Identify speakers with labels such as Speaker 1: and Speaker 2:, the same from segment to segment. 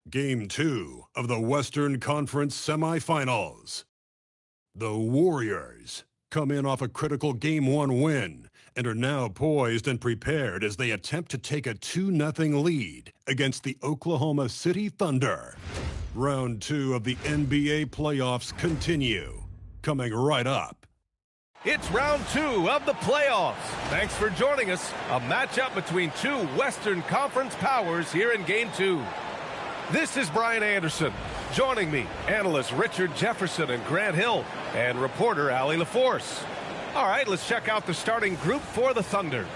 Speaker 1: Game 2 of the Western Conference Semifinals. The Warriors come in off a critical Game 1 win and are now poised and prepared as they attempt to take a 2-0 lead against the Oklahoma City Thunder. Round 2 of the NBA playoffs continue, coming right up.
Speaker 2: It's round 2 of the playoffs. Thanks for joining us. A matchup between two Western Conference powers here in Game 2. This is Brian Anderson. Joining me, analysts Richard Jefferson and Grant Hill, and reporter Allie LaForce. All right, let's check out the starting group for the Thunder.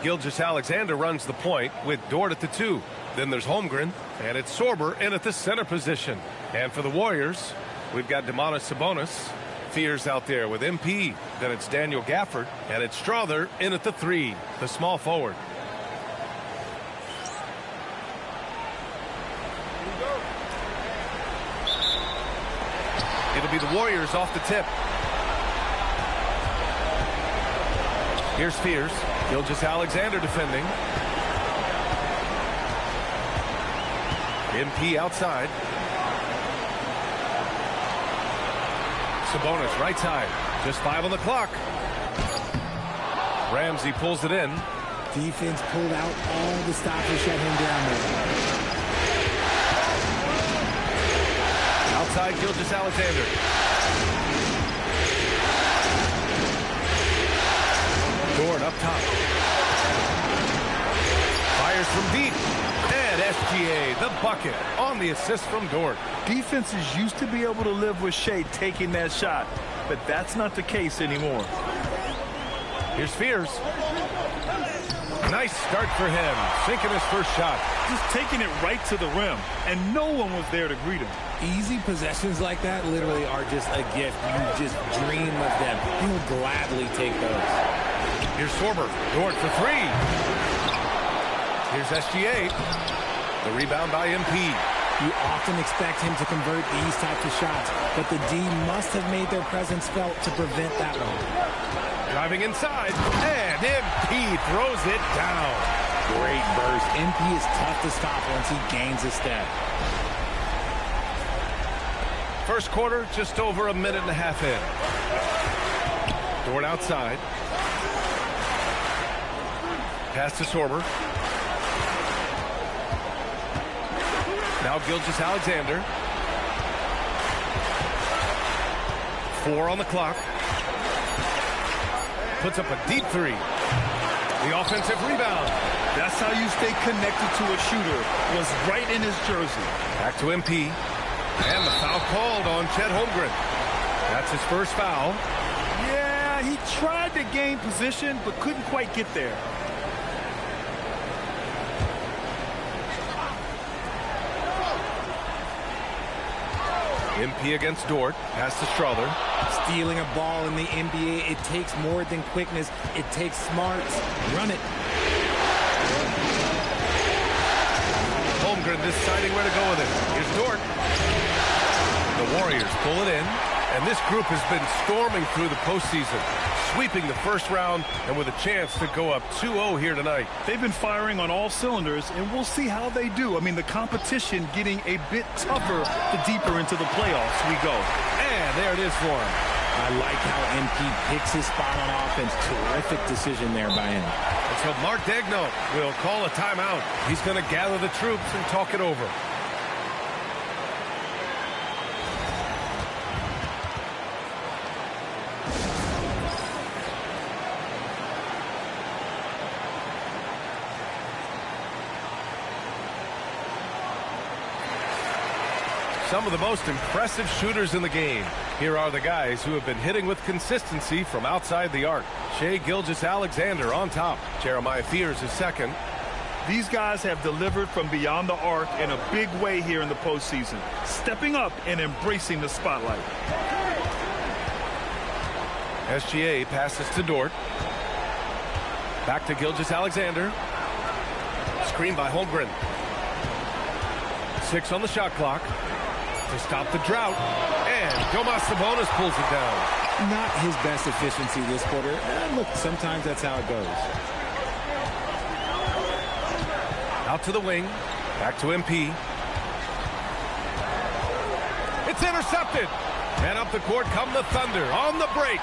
Speaker 2: Gilgeous-Alexander runs the point with Dort at the 2. Then there's Holmgren, and it's Sorber in at the center position. And for the Warriors, we've got Domantas Sabonis. Fears out there with MP. Then it's Daniel Gafford, and it's Strother in at the 3, the small forward. It'll be the Warriors off the tip. Here's Fears. Gilgeous-Alexander defending. MP outside. Sabonis right side. Just 5 on the clock. Ramsey pulls it in.
Speaker 3: Defense pulled out all the stops to shut him down there.
Speaker 2: Outside Gilgeous-Alexander. Dort up top. Fires from deep. And SGA, the bucket, on the assist from Dort.
Speaker 4: Defenses used to be able to live with Shea taking that shot, but that's not the case anymore.
Speaker 2: Here's Fears. Nice start for him, sinking his first shot.
Speaker 4: Just taking it right to the rim, and no one was there to greet him.
Speaker 3: Easy possessions like that literally are just a gift. You just dream of them. He'll gladly take those.
Speaker 2: Here's Sorber. Dort for 3. Here's SGA. The rebound by MP.
Speaker 3: You often expect him to convert these types of shots, but the D must have made their presence felt to prevent that one.
Speaker 2: Driving inside, and MP throws it down.
Speaker 3: Great burst. MP is tough to stop once he gains a step.
Speaker 2: First quarter, just over a minute and a half in. Dort outside. Pass to Sorber. Now Gilgeous-Alexander. 4 on the clock. Puts up a deep 3. The offensive rebound.
Speaker 4: That's how you stay connected to a shooter. Was right in his jersey.
Speaker 2: Back to MP. And the foul called on Chet Holmgren. That's his first foul.
Speaker 4: Yeah, he tried to gain position, but couldn't quite get there.
Speaker 2: MP against Dort. Pass to Strother.
Speaker 3: Stealing a ball in the NBA, it takes more than quickness. It takes smarts. Run it.
Speaker 2: Holmgren deciding where to go with it. Here's Dort. The Warriors pull it in, and this group has been storming through the postseason, sweeping the first round and with a chance to go up 2-0 here tonight.
Speaker 4: They've been firing on all cylinders, and we'll see how they do. I mean, the competition getting a bit tougher the deeper into the playoffs we go.
Speaker 2: And there it is for him.
Speaker 3: I like how MP picks his spot on offense. Terrific decision there by him.
Speaker 2: And so Mark Daigneault will call a timeout. He's going to gather the troops and talk it over. Some of the most impressive shooters in the game. Here are the guys who have been hitting with consistency from outside the arc. Shai Gilgeous-Alexander on top. Jeremiah Fears is second.
Speaker 4: These guys have delivered from beyond the arc in a big way here in the postseason, stepping up and embracing the spotlight.
Speaker 2: SGA passes to Dort. Back to Gilgeous-Alexander. Screen by Holmgren. 6 on the shot clock. To stop the drought, and Domantas Sabonis pulls it down.
Speaker 3: Not his best efficiency this quarter. Look, sometimes that's how it goes.
Speaker 2: Out to the wing, back to MP. It's intercepted. And up the court come the Thunder on the break.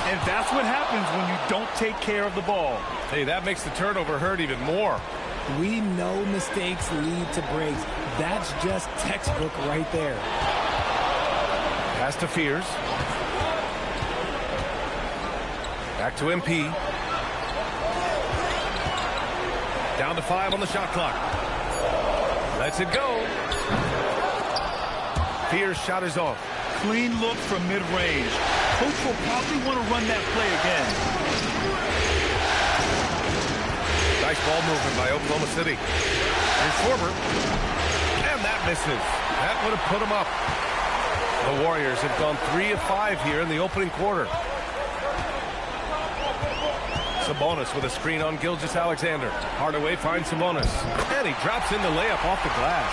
Speaker 4: And that's what happens when you don't take care of the ball.
Speaker 2: Hey, that makes the turnover hurt even more.
Speaker 3: We know mistakes lead to breaks. That's just textbook right there.
Speaker 2: Pass to Fears. Back to MP. Down to 5 on the shot clock. Lets it go. Fears' shot is off.
Speaker 4: Clean look from mid-range. Coach will probably want to run that play again.
Speaker 2: Nice ball movement by Oklahoma City. Here's Schwarber. And that misses. That would have put him up. The Warriors have gone 3 of 5 here in the opening quarter. Sabonis with a screen on Gilgeous-Alexander. Hardaway finds Sabonis. And he drops in the layup off the glass.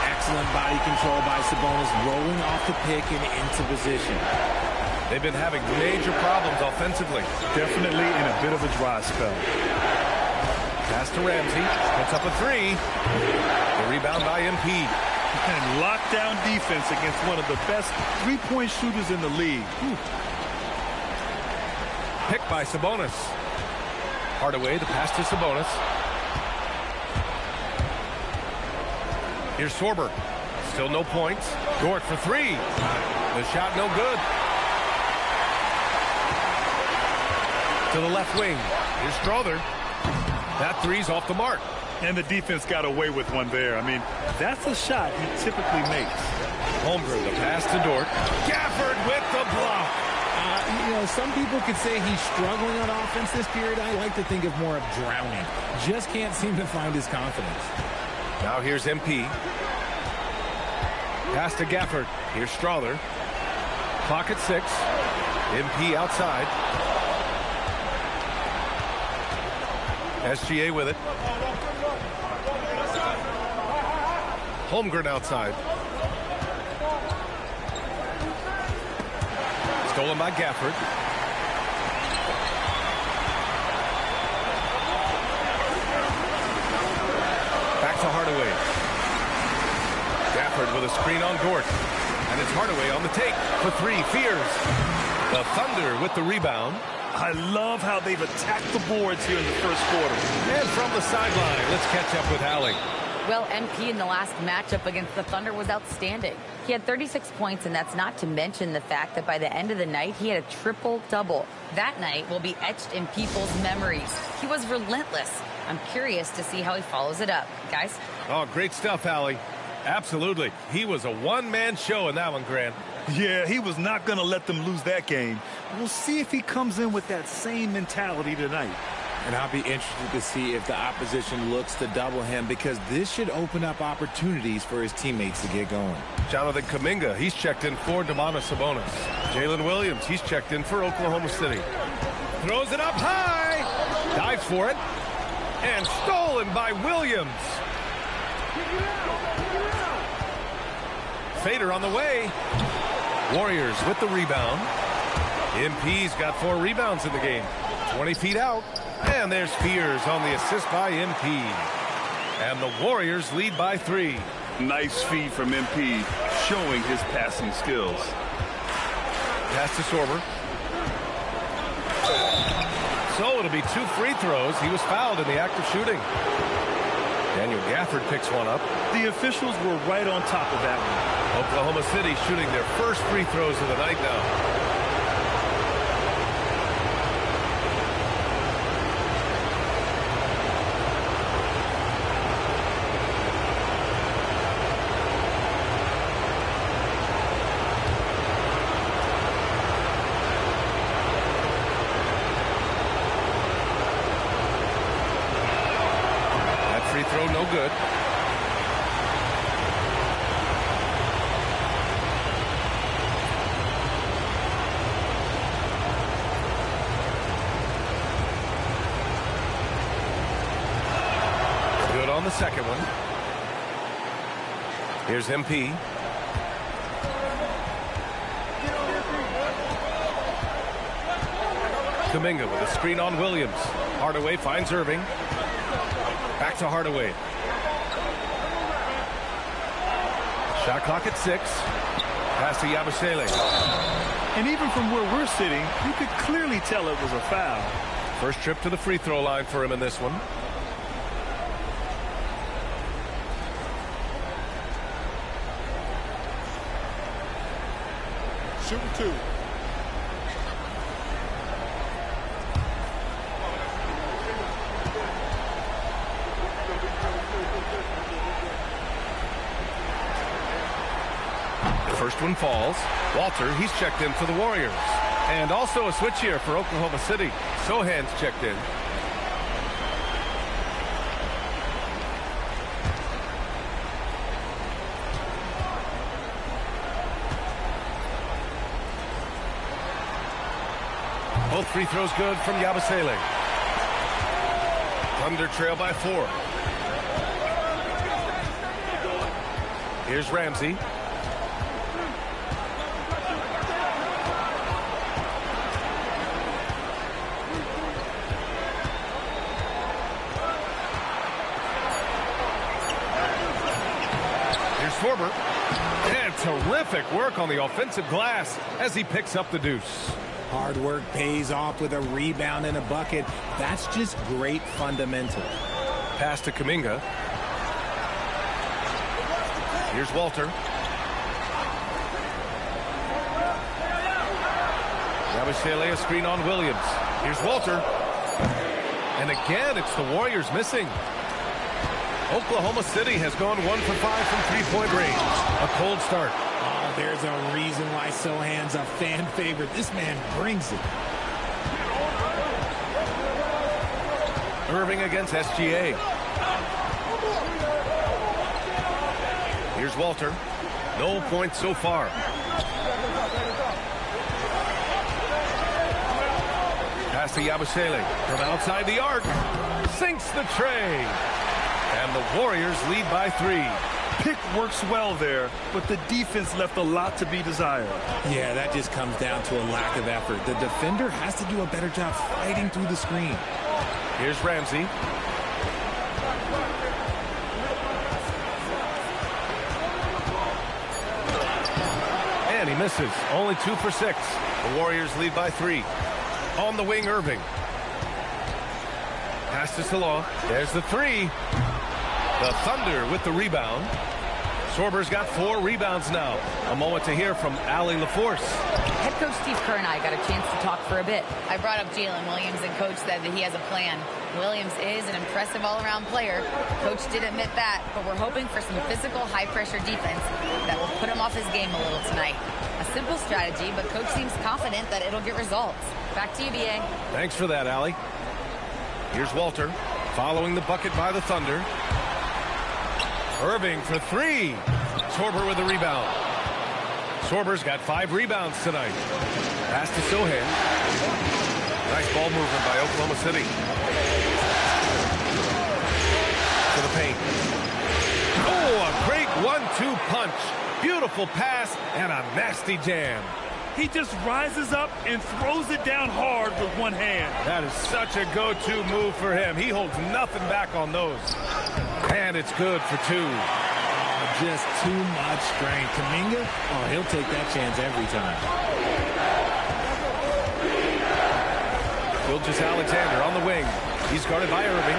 Speaker 3: Excellent body control by Sabonis, rolling off the pick and into position.
Speaker 2: They've been having major problems offensively.
Speaker 4: Definitely in a bit of a dry spell.
Speaker 2: Pass to Ramsey. Puts up a 3. The rebound by MP.
Speaker 4: And lockdown defense against one of the best three-point shooters in the league.
Speaker 2: Picked by Sabonis. Hardaway, the pass to Sabonis. Here's Schwarber. Still no points. Dort for 3. The shot no good. To the left wing. Here's Strother. That 3's off the mark.
Speaker 4: And the defense got away with one there. I mean, that's a shot he typically makes.
Speaker 2: Holmgren, the pass to Dort. Gafford with the block.
Speaker 3: You know, some people could say he's struggling on offense this period. I like to think of more of drowning. Just can't seem to find his confidence.
Speaker 2: Now here's MP. Pass to Gafford. Here's Strother. Clock at 6. MP outside. SGA with it. Holmgren outside. Stolen by Gafford. Back to Hardaway. Gafford with a screen on Dort. And it's Hardaway on the take for 3. Fears. The Thunder with the rebound.
Speaker 4: I love how they've attacked the boards here in the first quarter.
Speaker 2: And from the sideline, let's catch up with Hallie.
Speaker 5: Well, MP in the last matchup against the Thunder was outstanding. He had 36 points, and that's not to mention the fact that by the end of the night, he had a triple-double. That night will be etched in people's memories. He was relentless. I'm curious to see how he follows it up. Guys?
Speaker 2: Oh, great stuff, Hallie. Absolutely. He was a one-man show in that one, Grant.
Speaker 4: Yeah, he was not going to let them lose that game. We'll see if he comes in with that same mentality tonight.
Speaker 3: And I'll be interested to see if the opposition looks to double him, because this should open up opportunities for his teammates to get going.
Speaker 2: Jonathan Kuminga, he's checked in for Domantas Sabonis. Jalen Williams, he's checked in for Oklahoma City. Throws it up high. Dives for it. And stolen by Williams. Fader on the way. Warriors with the rebound. MP's got 4 rebounds in the game. 20 feet out. And there's Fears on the assist by MP. And the Warriors lead by 3.
Speaker 4: Nice feed from MP, showing his passing skills.
Speaker 2: Pass to Schwarber. So it'll be 2 free throws. He was fouled in the act of shooting. Daniel Gafford picks one up.
Speaker 4: The officials were right on top of that one.
Speaker 2: Oklahoma City shooting their first free throws of the night now. Free throw, no good. Good on the second one. Here's MP. Kuminga with a screen on Williams. Hardaway finds Irving. Back to Hardaway. Shot clock at 6. Pass to Yabusele.
Speaker 4: And even from where we're sitting, you could clearly tell it was a foul.
Speaker 2: First trip to the free throw line for him in this one.
Speaker 6: Shooting 2.
Speaker 2: The first one falls. Walter, he's checked in for the Warriors. And also a switch here for Oklahoma City. Sohan's checked in. Both free throws good from Yabusele. Thunder trail by 4. Here's Ramsey. Here's Sorber. And terrific work on the offensive glass as he picks up the deuce.
Speaker 3: Hard work pays off with a rebound and a bucket. That's just great fundamentals.
Speaker 2: Pass to Kuminga. Here's Walter. Yabusele a screen on Williams. Here's Walter. And again, it's the Warriors missing. Oklahoma City has gone 1 for 5 from three-point range. A cold start.
Speaker 3: Oh, there's a reason why Sohan's a fan favorite. This man brings it.
Speaker 2: Irving against SGA. Here's Walter. No points so far. Pass to Yabusele from outside the arc. Sinks the tray. And the Warriors lead by 3.
Speaker 4: Pick works well there, but the defense left a lot to be desired.
Speaker 3: Yeah, that just comes down to a lack of effort. The defender has to do a better job fighting through the screen.
Speaker 2: Here's Ramsey. And he misses. Only 2 for 6. The Warriors lead by 3. On the wing, Irving. Pass to Salon. There's the 3. The Thunder with the rebound. Sorber's got 4 rebounds now. A moment to hear from Allie LaForce.
Speaker 5: Head coach Steve Kerr and I got a chance to talk for a bit. I brought up Jalen Williams, and coach said that he has a plan. Williams is an impressive all-around player. Coach did admit that, but we're hoping for some physical, high-pressure defense that will put him off his game a little tonight. A simple strategy, but coach seems confident that it'll get results. Back to you, B.A.
Speaker 2: Thanks for that, Allie. Here's Walter, following the bucket by the Thunder. Irving for 3. Sorber with the rebound. Sorber's got 5 rebounds tonight. Pass to Sohan. Nice ball movement by Oklahoma City. To the paint. Oh, a great 1-2 punch. Beautiful pass and a nasty jam.
Speaker 4: He just rises up and throws it down hard with one hand.
Speaker 2: That is such a go-to move for him. He holds nothing back on those. And it's good for 2.
Speaker 3: Oh, just too much strength. Kuminga, oh, he'll take that chance every time.
Speaker 2: Gilgeous Alexander on the wing. He's guarded by Irving.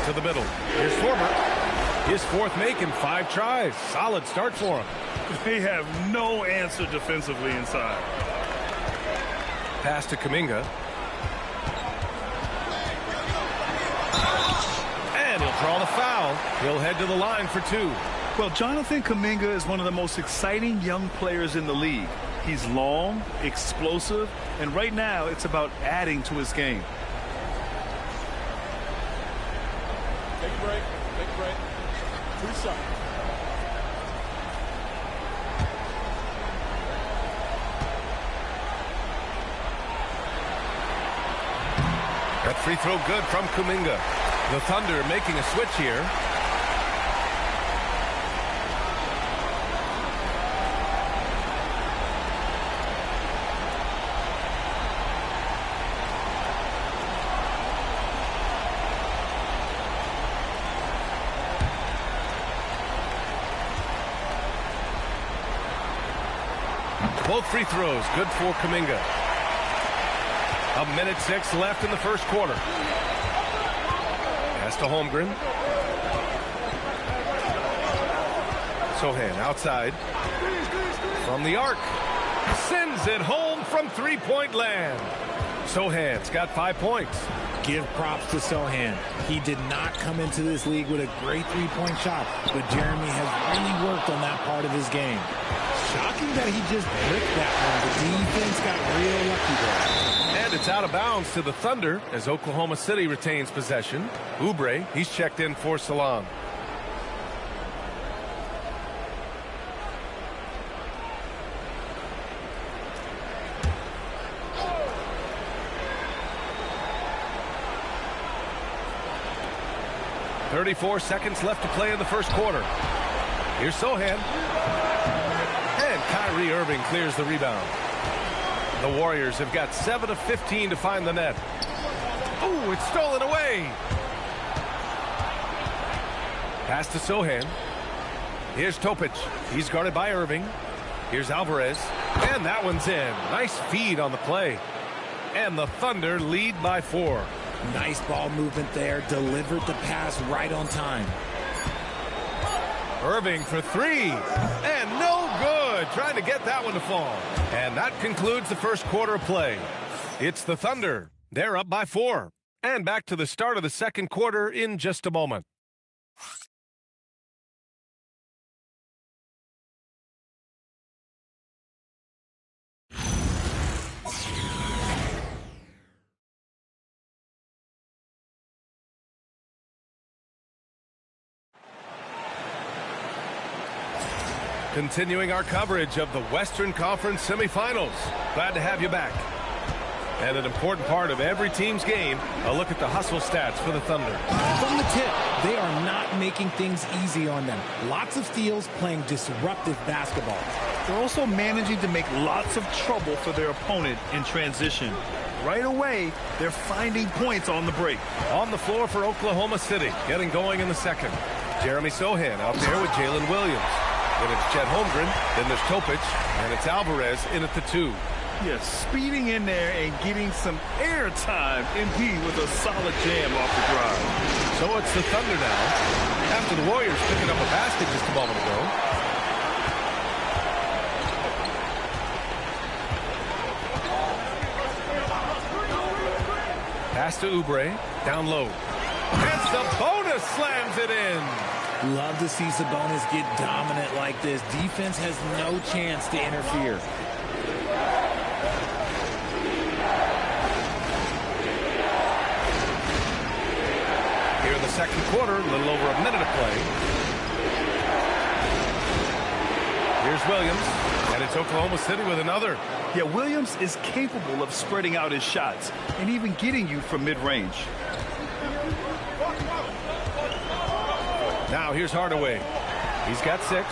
Speaker 2: To the middle. Here's Sorber. His 4th make in 5 tries. Solid start for him.
Speaker 4: They have no answer defensively inside.
Speaker 2: Pass to Kuminga. And he'll draw the foul. He'll head to the line for 2.
Speaker 4: Well, Jonathan Kuminga is one of the most exciting young players in the league. He's long, explosive, and right now it's about adding to his game.
Speaker 6: Take a break. Take a break. 2 shots.
Speaker 2: That free throw good from Kuminga. The Thunder making a switch here. Both free throws good for Kuminga. 1:06 left in the first quarter. Pass to Holmgren. Sohan outside. From the arc. Sends it home from three-point land. Sohan's got 5 points.
Speaker 3: Give props to Sohan. He did not come into this league with a great three-point shot, but Jeremy has really worked on that part of his game. Shocking that he just bricked that one. The defense got real lucky there.
Speaker 2: And it's out of bounds to the Thunder as Oklahoma City retains possession. Oubre, he's checked in for Salam. .34 seconds left to play in the first quarter. Here's Sohan. And Kyrie Irving clears the rebound. The Warriors have got 7 of 15 to find the net. Ooh, it's stolen away. Pass to Sohan. Here's Topic. He's guarded by Irving. Here's Alvarez. And that one's in. Nice feed on the play. And the Thunder lead by 4.
Speaker 3: Nice ball movement there. Delivered the pass right on time.
Speaker 2: Irving for three. And no good. Trying to get that one to fall. And that concludes the first quarter of play. It's the Thunder. They're up by 4. And back to the start of the second quarter in just a moment. Continuing our coverage of the Western Conference Semifinals. Glad to have you back. And an important part of every team's game, a look at the hustle stats for the Thunder.
Speaker 3: From the tip, they are not making things easy on them. Lots of steals, playing disruptive basketball.
Speaker 4: They're also managing to make lots of trouble for their opponent in transition. Right away, they're finding points on the break.
Speaker 2: On the floor for Oklahoma City, getting going in the second. Jeremy Sohan out there with Jalen Williams. Then it's Chet Holmgren, then there's Topic, and it's Alvarez in at the 2.
Speaker 4: Yeah, speeding in there and getting some air time. MP with a solid jam off the drive.
Speaker 2: So it's the Thunder now, after the Warriors picking up a basket just a moment ago. Pass to Oubre, down low. And Sabonis slams it in.
Speaker 3: Love to see Sabonis get dominant like this. Defense has no chance to interfere.
Speaker 2: Here in the second quarter, a little over a minute of play. Here's Williams, and it's Oklahoma City with another.
Speaker 4: Yeah, Williams is capable of spreading out his shots and even getting you from mid-range.
Speaker 2: Now here's Hardaway. He's got 6.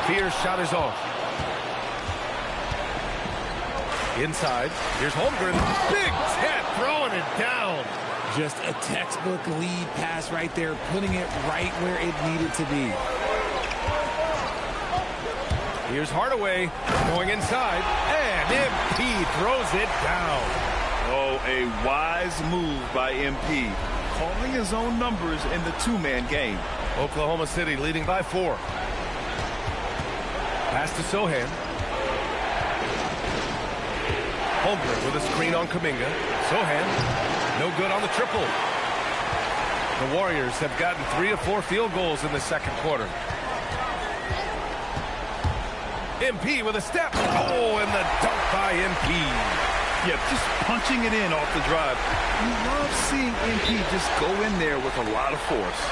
Speaker 2: Fear's shot is off. Inside. Here's Holmgren. Big Ted throwing it down.
Speaker 3: Just a textbook lead pass right there, putting it right where it needed to be.
Speaker 2: Here's Hardaway going inside. And MP throws it down.
Speaker 4: Oh, a wise move by MP. Calling his own numbers in the two-man game.
Speaker 2: Oklahoma City leading by 4. Pass to Sohan. Holmgren with a screen on Kuminga. Sohan, no good on the triple. The Warriors have gotten 3 of 4 field goals in the second quarter. MP with a step. Oh, and the dunk by MP.
Speaker 4: Yeah, just punching it in off the drive. You love seeing MP just go in there with a lot of force.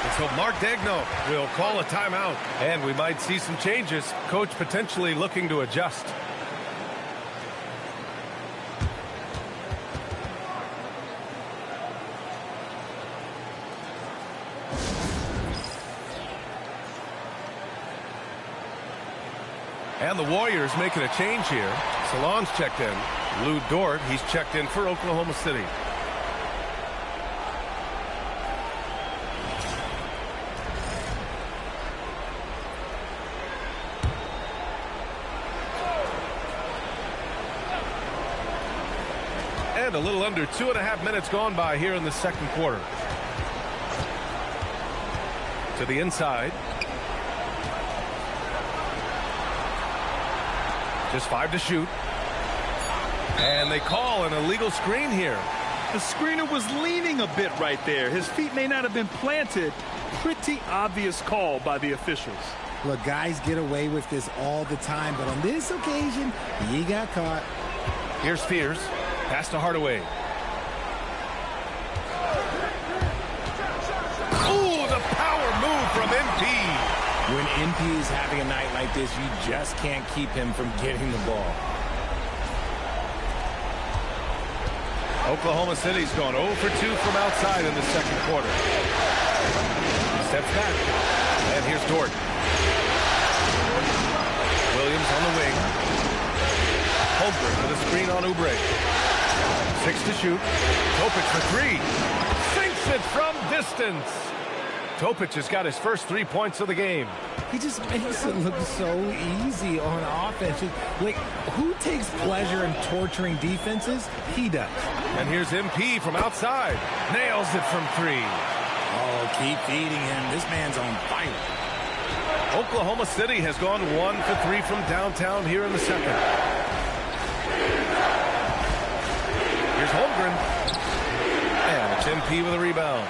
Speaker 2: And so Mark Daigneault will call a timeout. And we might see some changes. Coach potentially looking to adjust. And the Warriors making a change here. Salon's checked in. Lou Dort, he's checked in for Oklahoma City. And a little under 2.5 minutes gone by here in the second quarter. To the inside. Just 5 to shoot. And they call an illegal screen here.
Speaker 4: The screener was leaning a bit right there. His feet may not have been planted. Pretty obvious call by the officials.
Speaker 3: Look, guys get away with this all the time, but on this occasion, he got caught.
Speaker 2: Here's Spears. Pass to Hardaway. Ooh, the power move from MP.
Speaker 3: When MP is having a night like this, you just can't keep him from getting the ball.
Speaker 2: Oklahoma City's gone 0 for 2 from outside in the second quarter. Steps back. And here's Dort. Williams on the wing. Holmgren with a screen on Oubre. 6 to shoot. Topic for 3. Sinks it from distance. Topic has got his first 3 points of the game.
Speaker 3: He just makes it look so easy on offense. Like, who takes pleasure in torturing defenses? He does.
Speaker 2: And here's MP from outside. Nails it from 3.
Speaker 3: Oh, keep feeding him. This man's on fire.
Speaker 2: Oklahoma City has gone 1 for 3 from downtown here in the second. Here's Holmgren. And it's MP with a rebound.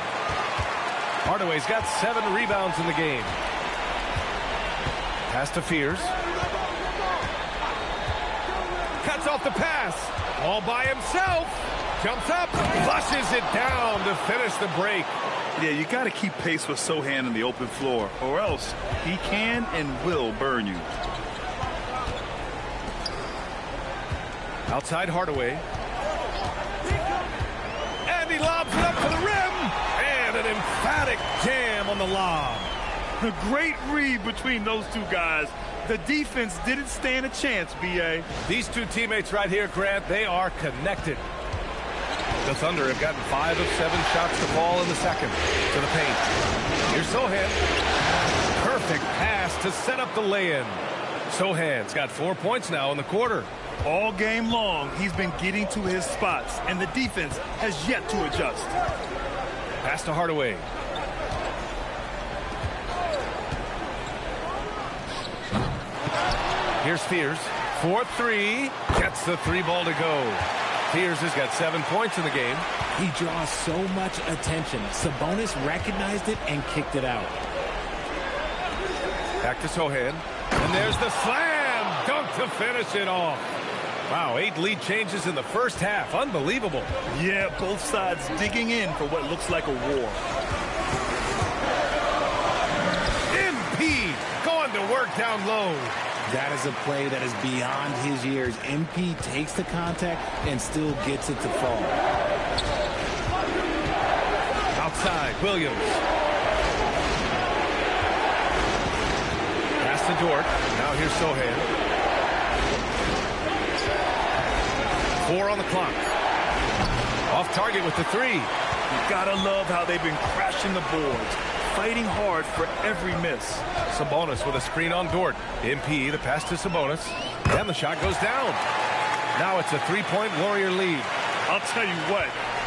Speaker 2: Hardaway's got 7 rebounds in the game. Pass to Fears. Cuts off the pass. All by himself. Jumps up. Flushes it down to finish the break.
Speaker 4: Yeah, you got to keep pace with Sohan in the open floor, or else he can and will burn you.
Speaker 2: Outside Hardaway. And he lobs it up to the rim. And an emphatic jam on the lob.
Speaker 4: A great read between those two guys. The defense didn't stand a chance, B.A.
Speaker 2: These two teammates right here, Grant, they are connected. The Thunder have gotten 5 of 7 shots to fall in the second. To the paint. Here's Sohan. Perfect pass to set up the lay-in. Sohan's got 4 points now in the quarter.
Speaker 4: All game long, he's been getting to his spots, and the defense has yet to adjust.
Speaker 2: Pass to Hardaway. Here's Spears. 4-3. Gets the 3 ball to go. Spears has got 7 points in the game.
Speaker 3: He draws so much attention. Sabonis recognized it and kicked it out.
Speaker 2: Back to Sohan. And there's the slam. Dunk to finish it off. Wow, 8 lead changes in the first half. Unbelievable.
Speaker 4: Yeah, both sides digging in for what looks like a war.
Speaker 2: MP going to work down low.
Speaker 3: That is a play that is beyond his years. MP takes the contact and still gets it to fall.
Speaker 2: Outside, Williams. Pass to Dort. Now here's Sohan. 4 on the clock. Off target with the 3.
Speaker 4: You gotta love how they've been crashing the boards, fighting hard for every miss.
Speaker 2: Sabonis with a screen on Dort. MP, the pass to Sabonis. And the shot goes down. Now it's a 3-point Warrior lead.
Speaker 4: I'll tell you what,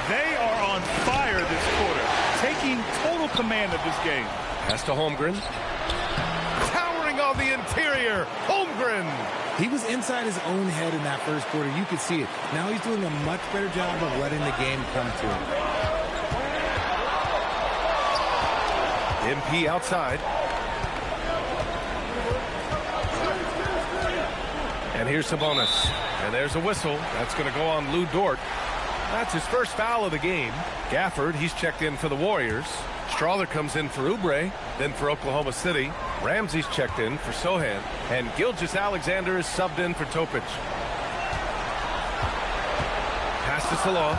Speaker 4: they are on fire this quarter, taking total command of this game.
Speaker 2: Pass to Holmgren. Towering on the interior, Holmgren.
Speaker 3: He was inside his own head in that first quarter. You could see it. Now he's doing a much better job of letting the game come to him.
Speaker 2: MP outside. And here's Sabonis. And there's a whistle. That's going to go on Lou Dort. That's his first foul of the game. Gafford, he's checked in for the Warriors. Strawther comes in for Oubre, then for Oklahoma City. Ramsey's checked in for Sohan. And Gilgeous-Alexander is subbed in for Topic. Pass to Salah.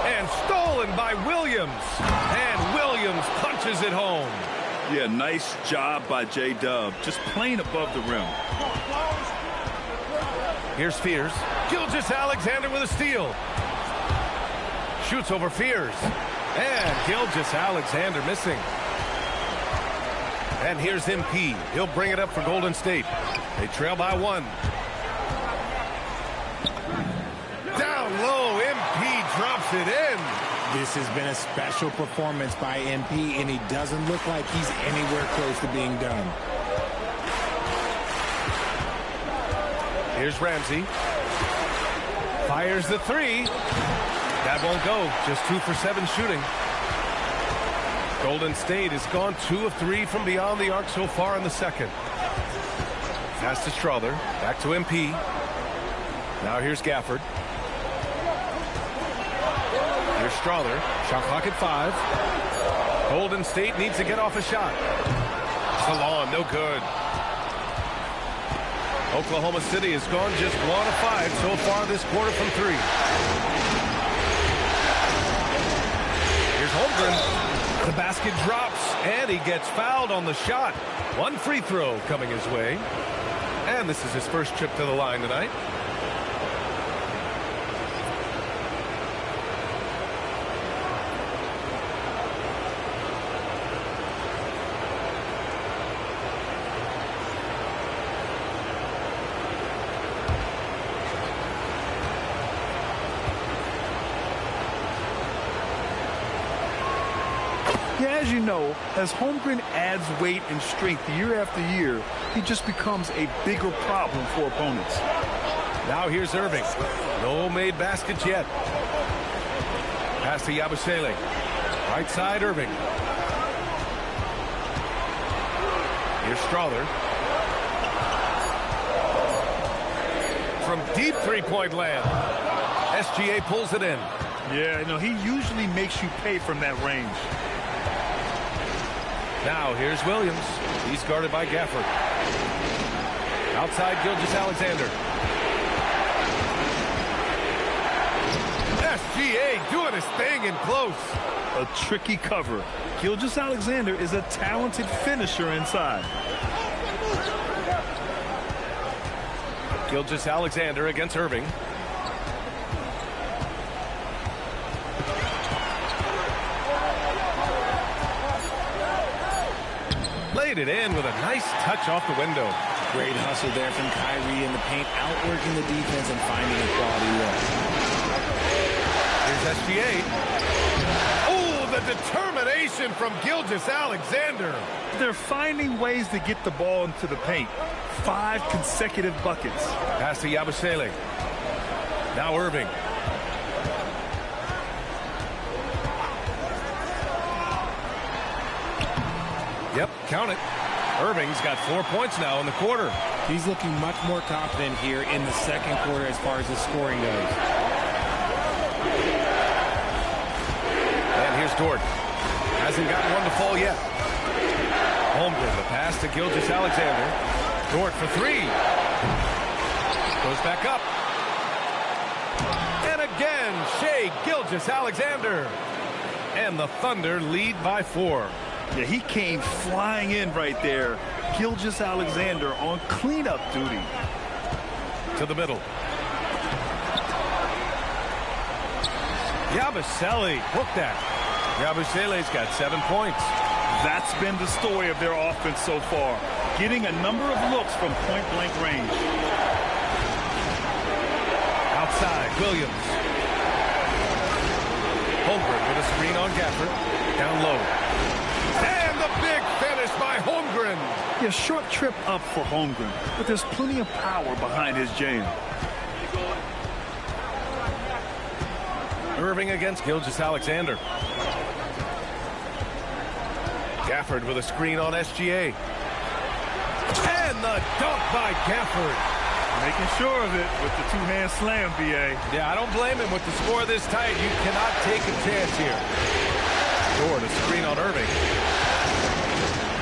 Speaker 2: And stolen by Williams. And Williams punches it home.
Speaker 4: Yeah, nice job by J-Dub. Just playing above the rim.
Speaker 2: Here's Fears. Gilgeous-Alexander with a steal. Shoots over Fears. And Gilgeous-Alexander missing. And here's MP. He'll bring it up for Golden State. They trail by 1. Down low. MP drops it in.
Speaker 3: This has been a special performance by MP, and he doesn't look like he's anywhere close to being done.
Speaker 2: Here's Ramsey. Fires the three. That won't go. Just 2 for 7 shooting. Golden State has gone 2 of 3 from beyond the arc so far in the second. Pass to Strother. Back to MP. Now here's Gafford. Here's Strother. Shot clock at 5. Golden State needs to get off a shot. Salon, no good. Oklahoma City has gone just 1 of 5 so far this quarter from 3. Here's Holmgren. The basket drops, and he gets fouled on the shot. 1 free throw coming his way. And this is his first trip to the line tonight.
Speaker 4: Yeah, as you know, as Holmgren adds weight and strength year after year, he just becomes a bigger problem for opponents.
Speaker 2: Now here's Irving. No made baskets yet. Pass to Yabusele. Right side, Irving. Here's Strother. From deep three-point land. SGA pulls it in.
Speaker 4: Yeah, no, he usually makes you pay from that range.
Speaker 2: Now here's Williams. He's guarded by Gafford. Outside Gilgeous-Alexander. SGA doing his thing in close.
Speaker 4: A tricky cover. Gilgeous-Alexander is a talented finisher inside.
Speaker 2: Gilgeous-Alexander against Irving. Laid it in with a nice touch off the window.
Speaker 3: Great hustle there from Kyrie in the paint, outworking the defense and finding a quality look.
Speaker 2: Here's SGA. Oh, the determination from Gilgeous-Alexander.
Speaker 4: They're finding ways to get the ball into the paint. 5 consecutive buckets.
Speaker 2: Pass to Yabusele. Now Irving. Yep, count it. Irving's got 4 points now in the quarter.
Speaker 3: He's looking much more confident here in the second quarter as far as the scoring goes.
Speaker 2: And here's Dort. Hasn't gotten one to fall yet. Holmgren, the pass to Gilgeous-Alexander. Dort for 3. Goes back up. And again, Shai Gilgeous-Alexander. And the Thunder lead by 4.
Speaker 4: Yeah, he came flying in right there. Gilgeous-Alexander on cleanup duty.
Speaker 2: To the middle. Yabusele, hook that. Yabusele's got 7 points.
Speaker 4: That's been the story of their offense so far. Getting a number of looks from point-blank range.
Speaker 2: Outside, Williams. Holmgren with a screen on Gafford. Down low. And the big finish by Holmgren.
Speaker 4: Yeah, short trip up for Holmgren, but there's plenty of power behind his jam.
Speaker 2: Irving against Gilgeous-Alexander. Gafford with a screen on SGA. And the dunk by Gafford.
Speaker 4: Making sure of it with the two-hand slam, B.A.
Speaker 2: Yeah, I don't blame him with the score this tight. You cannot take a chance here. Dort, a screen on Irving.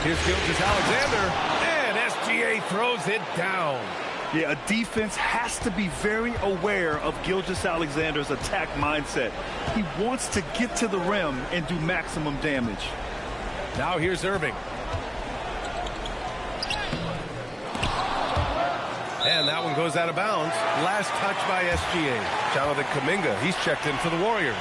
Speaker 2: Here's Gilgeous-Alexander, and SGA throws it down.
Speaker 4: Yeah, a defense has to be very aware of Gilgeous-Alexander's attack mindset. He wants to get to the rim and do maximum damage.
Speaker 2: Now here's Irving. And that one goes out of bounds. Last touch by SGA. Jonathan Kuminga, he's checked in for the Warriors.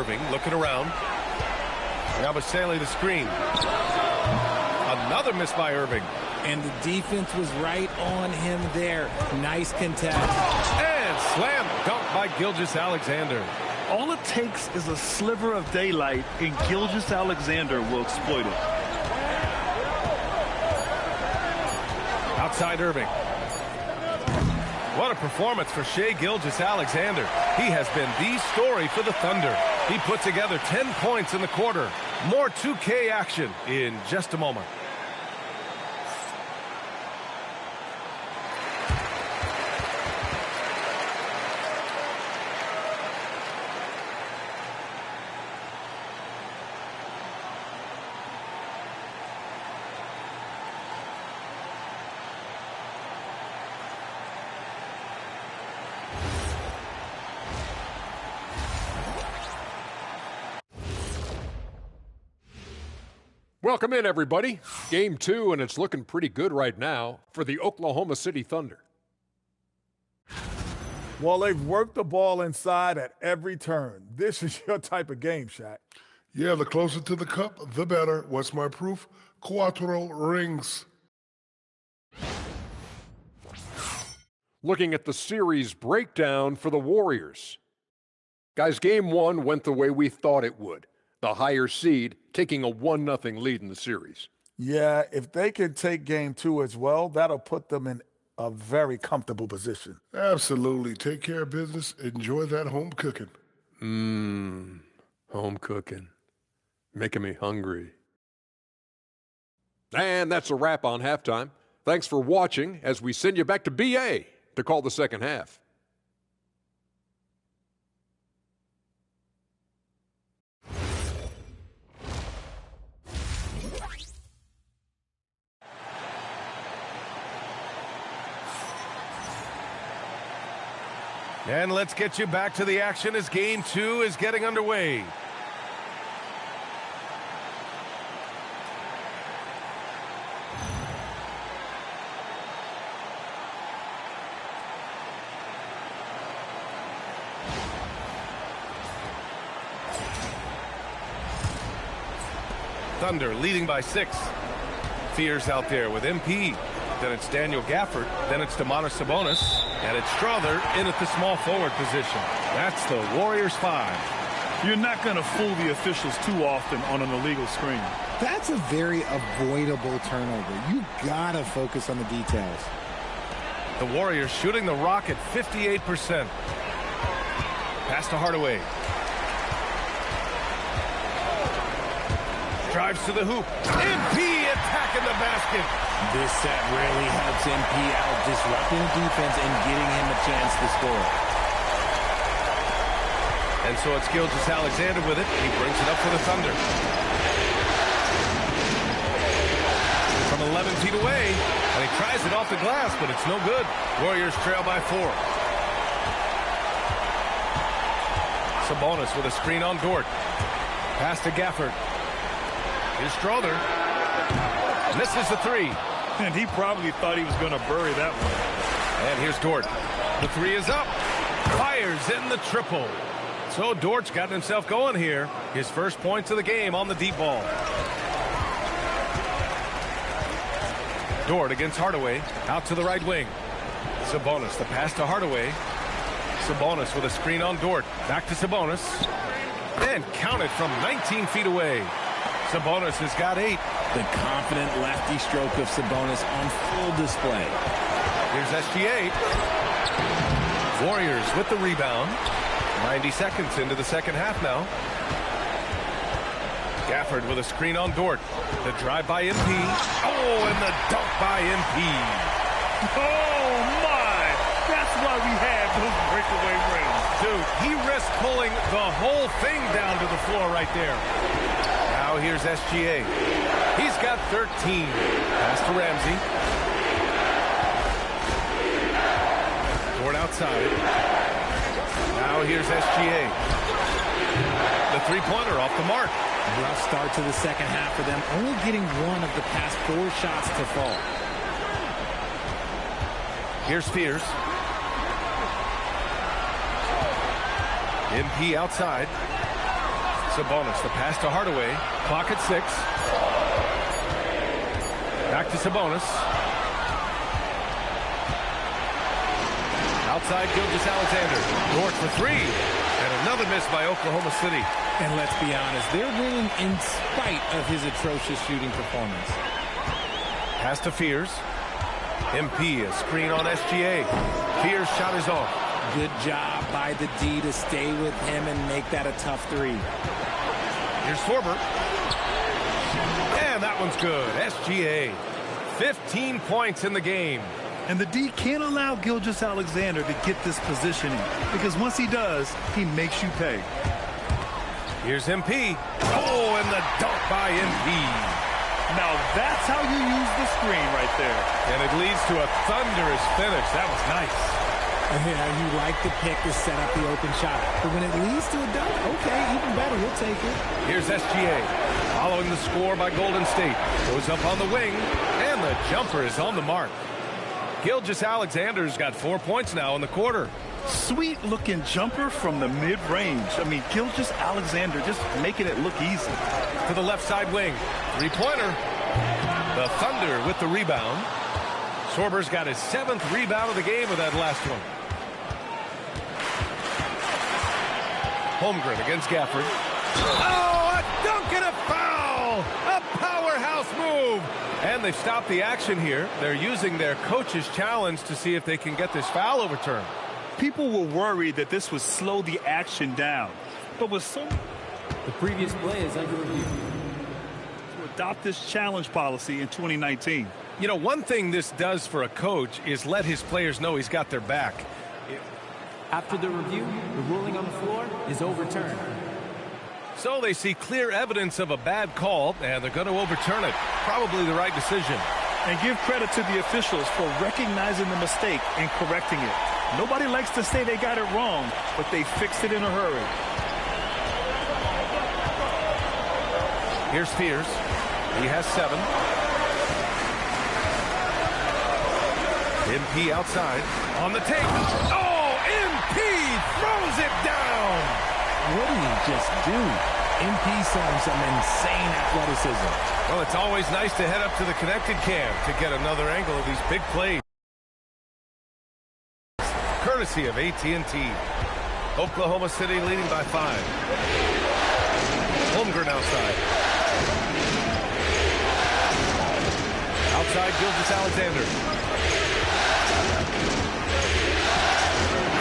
Speaker 2: Irving looking around. Now Baselli the screen. Another miss by Irving.
Speaker 3: And the defense was right on him there. Nice contest.
Speaker 2: And slam dunk by Gilgeous-Alexander.
Speaker 4: All it takes is a sliver of daylight, and Gilgeous-Alexander will exploit it.
Speaker 2: Outside Irving. What a performance for Shai Gilgeous-Alexander. He has been the story for the Thunder. He put together 10 points in the quarter. More 2K action in just a moment.
Speaker 7: Welcome in, everybody. Game 2, and it's looking pretty good right now for the Oklahoma City Thunder.
Speaker 8: Well, they've worked the ball inside at every turn. This is your type of game, Shaq.
Speaker 9: Yeah, the closer to the cup, the better. What's my proof? Cuatro rings.
Speaker 7: Looking at the series breakdown for the Warriors. Guys, Game 1 went the way we thought it would. The higher seed taking a 1-0 lead in the series.
Speaker 8: Yeah, if they can take Game 2 as well, that'll put them in a very comfortable position.
Speaker 9: Absolutely. Take care of business. Enjoy that home cooking.
Speaker 7: Home cooking. Making me hungry. And that's a wrap on halftime. Thanks for watching as we send you back to BA to call the second half.
Speaker 2: And let's get you back to the action as Game 2 is getting underway. Thunder leading by 6. Fears out there with MP. Then it's Daniel Gafford. Then it's Domantas Sabonis. And it's Strother in at the small forward position. That's the Warriors 5.
Speaker 4: You're not going to fool the officials too often on an illegal screen.
Speaker 3: That's a very avoidable turnover. You gotta focus on the details.
Speaker 2: The Warriors shooting the rock at 58%. Pass to Hardaway. Drives to the hoop. MP attacking the basket.
Speaker 3: This set really helps MP out, disrupting defense and getting him a chance to score.
Speaker 2: And so it's Gilgeous-Alexander with it. He brings it up for the Thunder. From 11 feet away, and he tries it off the glass, but it's no good. Warriors trail by 4. Sabonis with a screen on Dort. Pass to Gafford. Here's Strother. Misses the 3.
Speaker 4: And he probably thought he was going to bury that one.
Speaker 2: And here's Dort. The 3 is up. Fires in the triple. So Dort's got himself going here. His first points of the game on the deep ball. Dort against Hardaway. Out to the right wing. Sabonis, the pass to Hardaway. Sabonis with a screen on Dort. Back to Sabonis. And counted from 19 feet away. Sabonis has got 8.
Speaker 3: The confident lefty stroke of Sabonis on full display.
Speaker 2: Here's SGA. Warriors with the rebound. 90 seconds into the second half now. Gafford with a screen on Dort. The drive by MP. Oh, and the dunk by MP.
Speaker 4: Oh, my! That's why we had those breakaway rings.
Speaker 2: Dude, he risked pulling the whole thing down to the floor right there. Now here's SGA. He's got 13. Pass to Ramsey. Dort outside. Now here's SGA. The three-pointer off the mark.
Speaker 3: Rough start to the second half for them, only getting one of the past 4 shots to fall.
Speaker 2: Here's Fears. MP outside. Sabonis, the pass to Hardaway. Clock at 6. Back to Sabonis. Outside Gilgeous-Alexander. Dort for 3. And another miss by Oklahoma City.
Speaker 3: And let's be honest, they're winning in spite of his atrocious shooting performance.
Speaker 2: Pass to Fears. MP, a screen on SGA. Fears shot is off.
Speaker 3: Good job by the D to stay with him and make that a tough 3.
Speaker 2: Here's Sorber. And that one's good. SGA. 15 points in the game.
Speaker 4: And the D can't allow Gilgeous-Alexander to get this positioning, because once he does, he makes you pay.
Speaker 2: Here's MP. Oh, and the dunk by MP.
Speaker 4: Now that's how you use the screen right there.
Speaker 2: And it leads to a thunderous finish. That was nice.
Speaker 3: Yeah, you like the pick to set up the open shot. But when it leads to a dunk, okay, even better, we'll take it.
Speaker 2: Here's SGA. Following the score by Golden State. Goes up on the wing, and the jumper is on the mark. Gilgeous-Alexander's got 4 points now in the quarter.
Speaker 4: Sweet looking jumper from the mid-range. I mean, Gilgeous-Alexander just making it look easy.
Speaker 2: To the left side wing. 3-pointer. The Thunder with the rebound. Sorber's got his 7th rebound of the game with that last one. Holmgren against Gafford. Oh, a dunk and a foul! A powerhouse move! And they've stopped the action here. They're using their coach's challenge to see if they can get this foul overturned.
Speaker 4: People were worried that this would slow the action down. But with so
Speaker 10: the previous play is under review.
Speaker 4: To adopt this challenge policy in 2019.
Speaker 2: You know, one thing this does for a coach is let his players know he's got their back.
Speaker 10: After the review, the ruling on the floor is overturned.
Speaker 2: So they see clear evidence of a bad call, and they're going to overturn it. Probably the right decision.
Speaker 4: And give credit to the officials for recognizing the mistake and correcting it. Nobody likes to say they got it wrong, but they fixed it in a hurry.
Speaker 2: Here's Fears. He has 7. MP outside. On the take. Oh, MP throws it down.
Speaker 3: What did he just do? MP showing some insane athleticism.
Speaker 2: Well, it's always nice to head up to the connected cam to get another angle of these big plays. Courtesy of AT&T. Oklahoma City leading by 5. Holmgren outside. Outside Gilgeous-Alexander.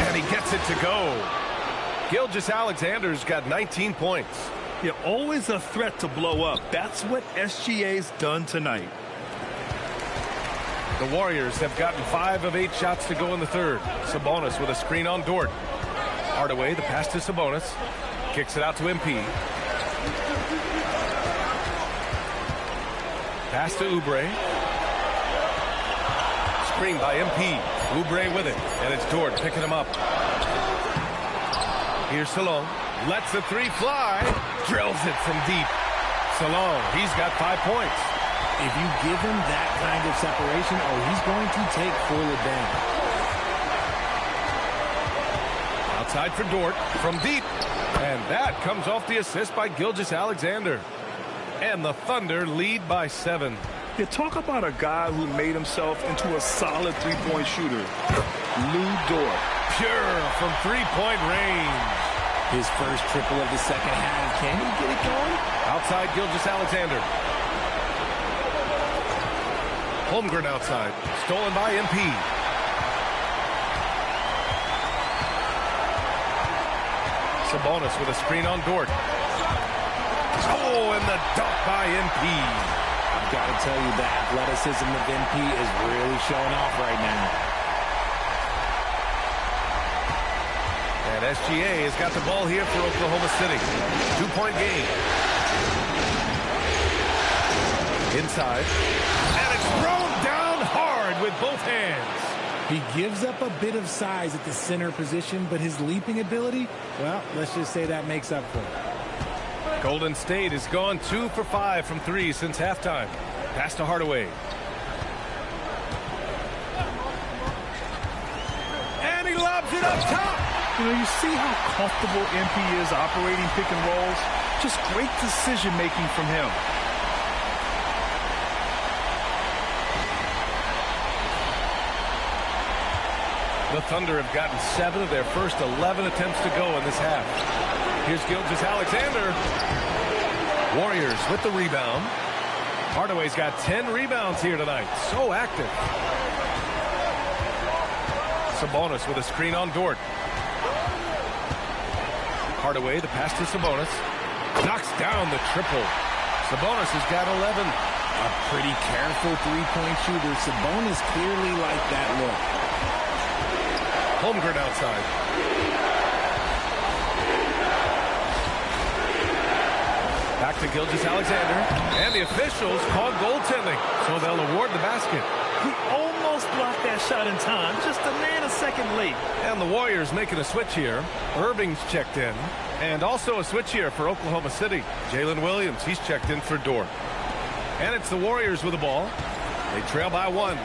Speaker 2: And he gets it to go. Gilgeous-Alexander's got 19 points.
Speaker 4: You're always a threat to blow up. That's what SGA's done tonight.
Speaker 2: The Warriors have gotten 5 of 8 shots to go in the third. Sabonis with a screen on Dort. Hardaway, the pass to Sabonis. Kicks it out to MP. Pass to Oubre. Screen by MP. Oubre with it. And it's Dort picking him up. Here's Salone. Lets the 3 fly. Drills it from deep. Salone, he's got 5 points.
Speaker 3: If you give him that kind of separation, he's going to take full advantage.
Speaker 2: Outside for Dort from deep. And that comes off the assist by Gilgeous-Alexander. And the Thunder lead by 7.
Speaker 4: You talk about a guy who made himself into a solid 3-point shooter. Lou Dort.
Speaker 2: Pure from 3-point range.
Speaker 3: His first triple of the second half. Can he get it going?
Speaker 2: Outside Gilgeous-Alexander. Holmgren outside. Stolen by MP. Sabonis with a screen on Dort. Oh, and the dunk by MP.
Speaker 3: I've got to tell you, the athleticism of MP is really showing off right now.
Speaker 2: And SGA has got the ball here for Oklahoma City. 2-point game. Inside. And it's thrown down hard with both hands.
Speaker 3: He gives up a bit of size at the center position, but his leaping ability, well, let's just say that makes up for it.
Speaker 2: Golden State has gone 2 for 5 from 3 since halftime. Pass to Hardaway. And he lobs it up top.
Speaker 4: You know, you see how comfortable MP is operating pick and rolls. Just great decision-making from him.
Speaker 2: The Thunder have gotten 7 of their first 11 attempts to go in this half. Here's Gilgeous-Alexander. Warriors with the rebound. Hardaway's got 10 rebounds here tonight. So active. Sabonis with a screen on Dort. Hardaway, the pass to Sabonis. Knocks down the triple. Sabonis has got 11.
Speaker 3: A pretty careful three-point shooter. Sabonis clearly liked that look.
Speaker 2: Holmgren outside. Back to Gilgeous-Alexander. And the officials called goaltending, so they'll award the basket.
Speaker 4: He almost blocked that shot in time, just a nanosecond late.
Speaker 2: And the Warriors making a switch here. Irving's checked in. And also a switch here for Oklahoma City. Jalen Williams, he's checked in for Dort. And it's the Warriors with the ball. They trail by 1.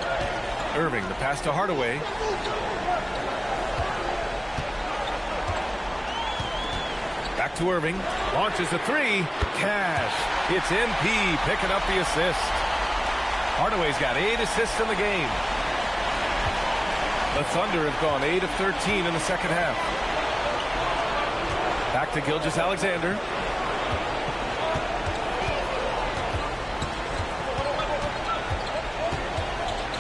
Speaker 2: Irving, the pass to Hardaway. Back to Irving. Launches a 3. Cash. It's MP picking up the assist. Hardaway's got 8 assists in the game. The Thunder have gone 8 of 13 in the second half. Back to Gilgeous-Alexander.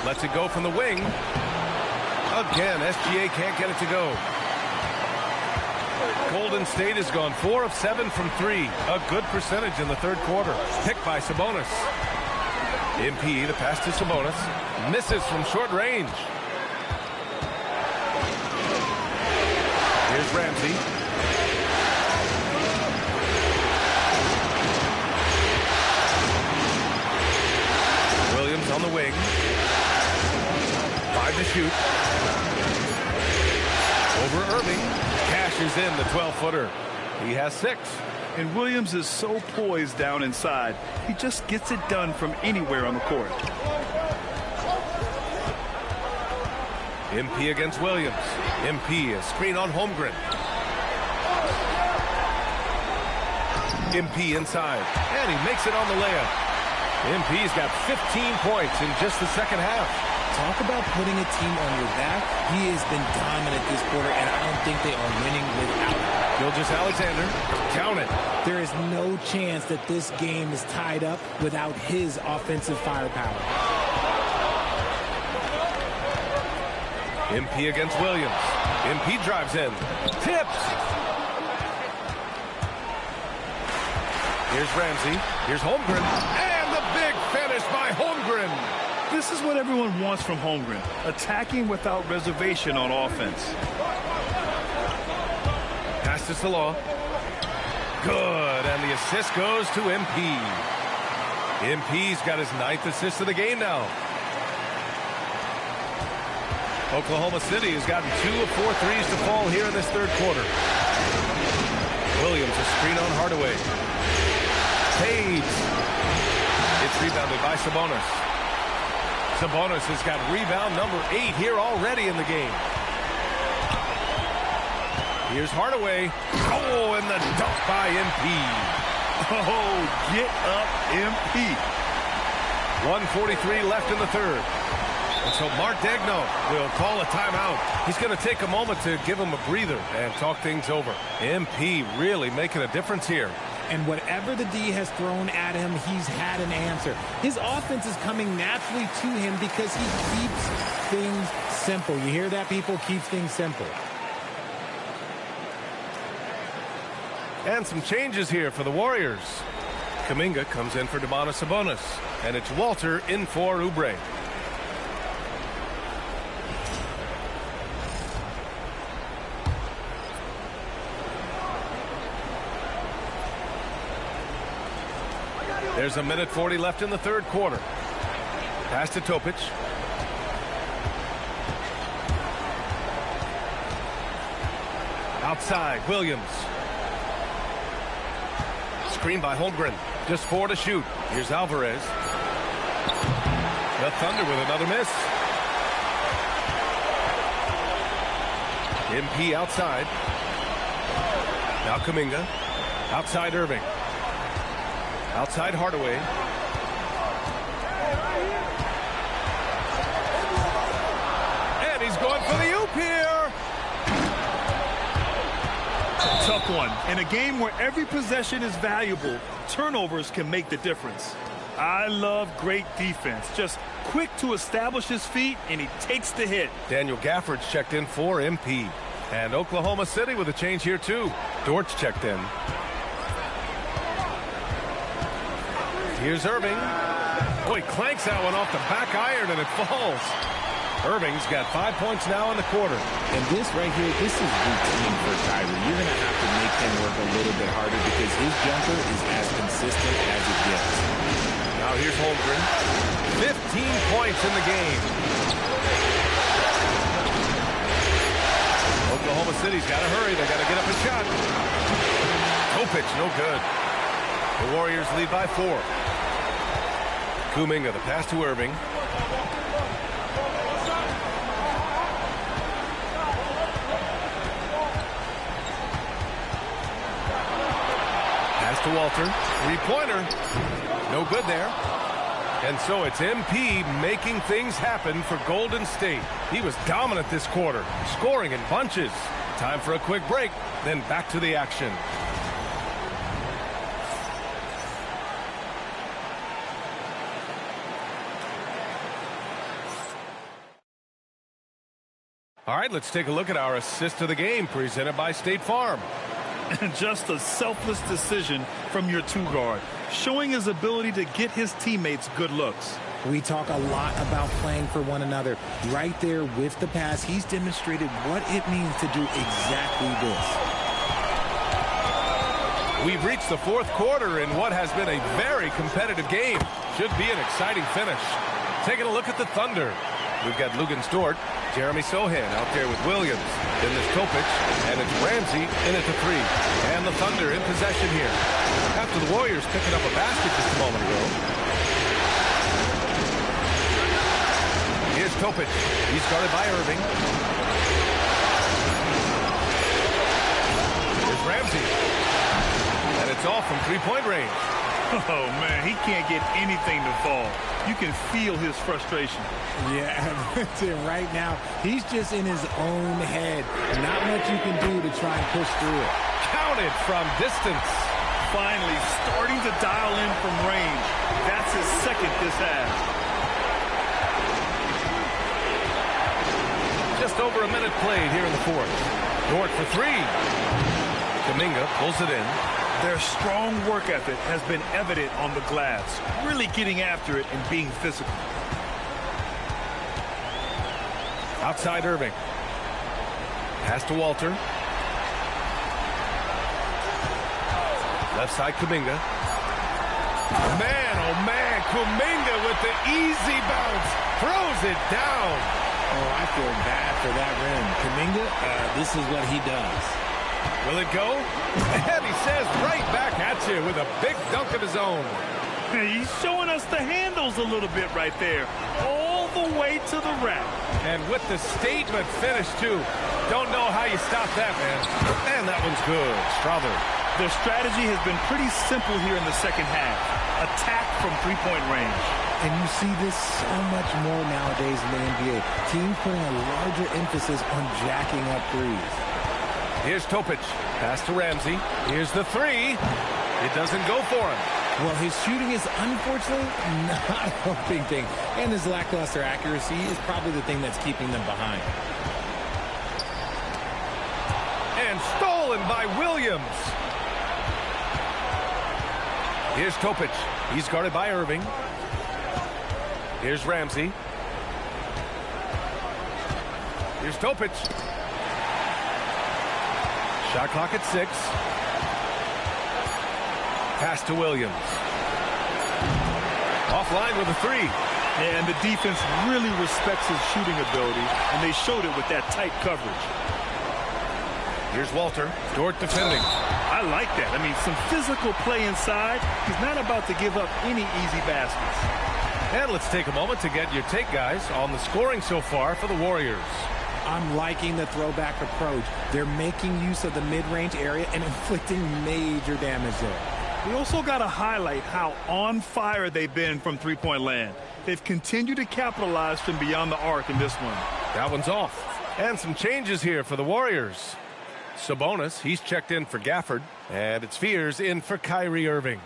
Speaker 2: Lets it go from the wing. Again, SGA can't get it to go. Golden State has gone 4 of 7 from 3. A good percentage in the third quarter. Picked by Sabonis. MP, the pass to Sabonis. Misses from short range. Here's Ramsey. Williams on the wing. 5 to shoot. Over Irving. Cashes in the 12-footer. He has 6.
Speaker 4: And Williams is so poised down inside. He just gets it done from anywhere on the court.
Speaker 2: MP against Williams. MP, a screen on Holmgren. MP inside. And he makes it on the layup. MP's got 15 points in just the second half.
Speaker 3: Talk about putting a team on your back. He has been dominant this quarter, and I don't think they are winning without him.
Speaker 2: Gilgeous-Alexander, count it.
Speaker 3: There is no chance that this game is tied up without his offensive firepower.
Speaker 2: MP against Williams. MP drives in. Tips. Here's Ramsey. Here's Holmgren. And the big finish by Holmgren.
Speaker 4: This is what everyone wants from Holmgren. Attacking without reservation on offense.
Speaker 2: Pass to Salah. Good. And the assist goes to MP. MP's got his 9th assist of the game now. Oklahoma City has gotten 2 of 4 threes to fall here in this third quarter. Williams, a screen on Hardaway. Fades. It's rebounded by Sabonis. Sabonis has got rebound number 8 here already in the game. Here's Hardaway. Oh, and the dunk by MP.
Speaker 4: Oh, get up, MP.
Speaker 2: 1:43 left in the third. And so Mark Daigneault will call a timeout. He's going to take a moment to give him a breather and talk things over. MP really making a difference here.
Speaker 3: And whatever the D has thrown at him, he's had an answer. His offense is coming naturally to him because he keeps things simple. You hear that, people? Keeps things simple.
Speaker 2: And some changes here for the Warriors. Kuminga comes in for Domantas Sabonis. And it's Walter in for Oubre. There's a minute 40 left in the third quarter. Pass to Topic. Outside, Williams. Screen by Holmgren. Just 4 to shoot. Here's Alvarez. The Thunder with another miss. MP outside. Now Kuminga. Outside Irving. Outside Hardaway. And he's going for the oop here.
Speaker 4: Tough one. In a game where every possession is valuable, turnovers can make the difference. I love great defense. Just quick to establish his feet, and he takes the hit.
Speaker 2: Daniel Gafford's checked in for MP. And Oklahoma City with a change here, too. Dort's checked in. Here's Irving. Oh, he clanks that one off the back iron, and it falls. Irving's got 5 points now in the quarter.
Speaker 3: And this right here, this is routine for Kyrie. You're going to have to make him work a little bit harder because his jumper is as consistent as it gets.
Speaker 2: Now here's Holmgren. 15 points in the game. Oklahoma City's got to hurry. They got to get up a shot. No pitch, no good. The Warriors lead by 4. Kuminga, the pass to Irving. Pass to Walter. Three-pointer. No good there. And so it's MP making things happen for Golden State. He was dominant this quarter, scoring in bunches. Time for a quick break, then back to the action. All right, let's take a look at our assist of the game presented by State Farm.
Speaker 4: Just a selfless decision from your two-guard, showing his ability to get his teammates good looks.
Speaker 3: We talk a lot about playing for one another. Right there with the pass, he's demonstrated what it means to do exactly this.
Speaker 2: We've reached the fourth quarter in what has been a very competitive game. Should be an exciting finish. Taking a look at the Thunder. We've got Lugan Stort, Jeremy Sohan out there with Williams. Then there's Topic, and it's Ramsey in at the 3. And the Thunder in possession here. After the Warriors picking up a basket just a moment ago. Here's Topic. He's guarded by Irving. Here's Ramsey. And it's off from three-point range.
Speaker 4: Oh, man, he can't get anything to fall. You can feel his frustration.
Speaker 3: Yeah, right now, he's just in his own head. Not much you can do to try and push through it.
Speaker 2: Counted from distance.
Speaker 4: Finally, starting to dial in from range. That's his second this half.
Speaker 2: Just over a minute played here in the fourth. Dort for 3. Kuminga pulls it in.
Speaker 4: Their strong work ethic has been evident on the glass, really getting after it and being physical.
Speaker 2: Outside Irving. Pass to Walter. Left side Kuminga. Man, oh man, Kuminga with the easy bounce. Throws it down.
Speaker 3: Oh, I feel bad for that rim. Kuminga, this is what he does.
Speaker 2: Will it go? And he says right back at you with a big dunk of his own.
Speaker 4: He's showing us the handles a little bit right there. All the way to the rack.
Speaker 2: And with the statement finish, too. Don't know how you stop that, man. And that one's good. Strawther.
Speaker 4: Their strategy has been pretty simple here in the second half. Attack from three-point range.
Speaker 3: And you see this so much more nowadays in the NBA. Teams putting a larger emphasis on jacking up threes.
Speaker 2: Here's Topic. Pass to Ramsey. Here's the 3. It doesn't go for him.
Speaker 3: Well, his shooting is unfortunately not a big thing. And his lackluster accuracy is probably the thing that's keeping them behind.
Speaker 2: And stolen by Williams. Here's Topic. He's guarded by Irving. Here's Ramsey. Here's Topic. Shot clock at 6. Pass to Williams. Offline with a 3.
Speaker 4: And the defense really respects his shooting ability, and they showed it with that tight coverage.
Speaker 2: Here's Walter. Dort defending.
Speaker 4: I like that. I mean, some physical play inside. He's not about to give up any easy baskets.
Speaker 2: And let's take a moment to get your take, guys, on the scoring so far for the Warriors.
Speaker 3: I'm liking the throwback approach. They're making use of the mid-range area and inflicting major damage there.
Speaker 4: We also got to highlight how on fire they've been from three-point land. They've continued to capitalize from beyond the arc in this one.
Speaker 2: That one's off. And some changes here for the Warriors. Sabonis, he's checked in for Gafford. And it's Fears in for Kyrie Irving.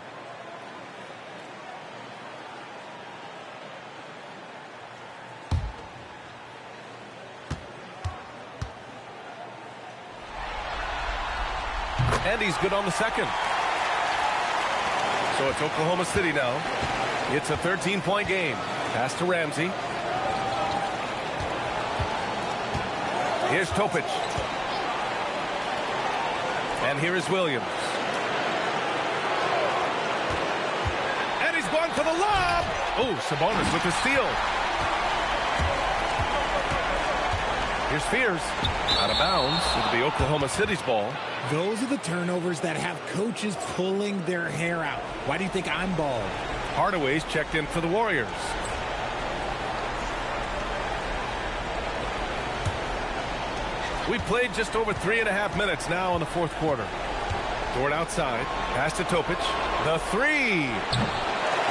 Speaker 2: And he's good on the second. So it's Oklahoma City now. It's a 13-point game. Pass to Ramsey. Here's Topic. And here is Williams. And he's going for the lob. Oh, Sabonis with the steal. Here's Fears. Out of bounds. It'll be Oklahoma City's ball.
Speaker 3: Those are the turnovers that have coaches pulling their hair out. Why do you think I'm bald?
Speaker 2: Hardaway's checked in for the Warriors. We played just over 3.5 minutes now in the fourth quarter. Dort outside. Pass to Topic. The three.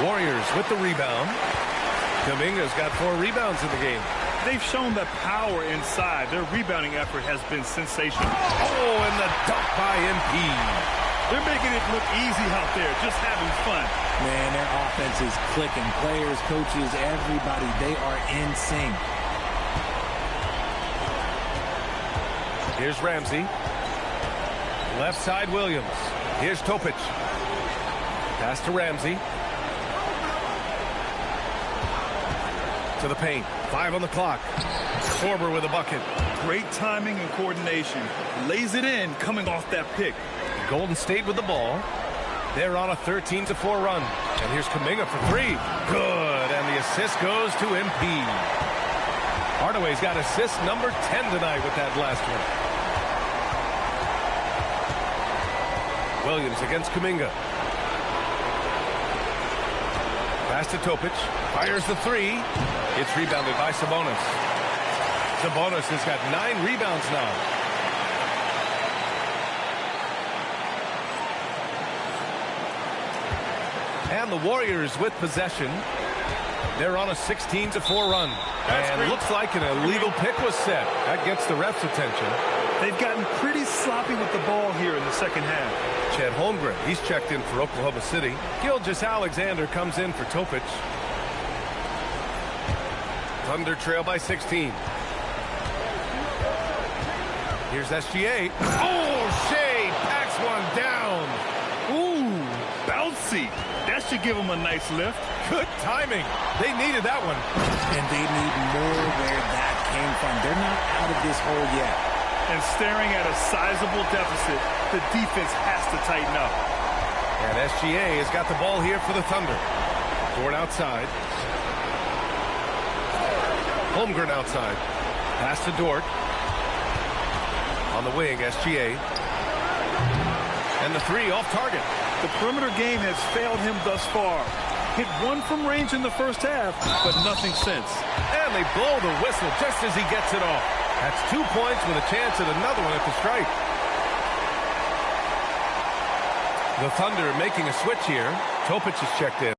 Speaker 2: Warriors with the rebound. Kuminga's got 4 rebounds in the game.
Speaker 4: They've shown that power inside. Their rebounding effort has been sensational.
Speaker 2: Oh, and the dunk by MP.
Speaker 4: They're making it look easy out there, just having fun.
Speaker 3: Man, their offense is clicking. Players, coaches, everybody, they are in sync.
Speaker 2: Here's Ramsey. Left side, Williams. Here's Topic. Pass to Ramsey. To the paint. 5 on the clock. Sorber with a bucket.
Speaker 4: Great timing and coordination. Lays it in coming off that pick.
Speaker 2: Golden State with the ball. They're on a 13-4 run. And here's Kuminga for 3. Good. And the assist goes to MP. Hardaway's got assist number 10 tonight with that last one. Williams against Kuminga. Pass to Topic. Fires the 3. It's rebounded by Sabonis. Sabonis has got 9 rebounds now. And the Warriors with possession. They're on a 16-4 run. And looks like an illegal pick was set. That gets the ref's attention.
Speaker 4: They've gotten pretty sloppy with the ball here in the second half.
Speaker 2: Chet Holmgren, he's checked in for Oklahoma City. Gilgeous-Alexander comes in for Topic. Thunder trail by 16. Here's SGA. Oh, Shea packs one down.
Speaker 4: Ooh, bouncy. That should give them a nice lift.
Speaker 2: Good timing. They needed that one.
Speaker 3: And they need more where that came from. They're not out of this hole yet.
Speaker 4: And staring at a sizable deficit, the defense has to tighten up.
Speaker 2: And SGA has got the ball here for the Thunder. Dort outside. Holmgren outside. Pass to Dort. On the wing, SGA. And the 3 off target.
Speaker 4: The perimeter game has failed him thus far. Hit 1 from range in the first half, but nothing since.
Speaker 2: And they blow the whistle just as he gets it off. That's 2 points with a chance at another one at the stripe. The Thunder making a switch here. Topic is checked in.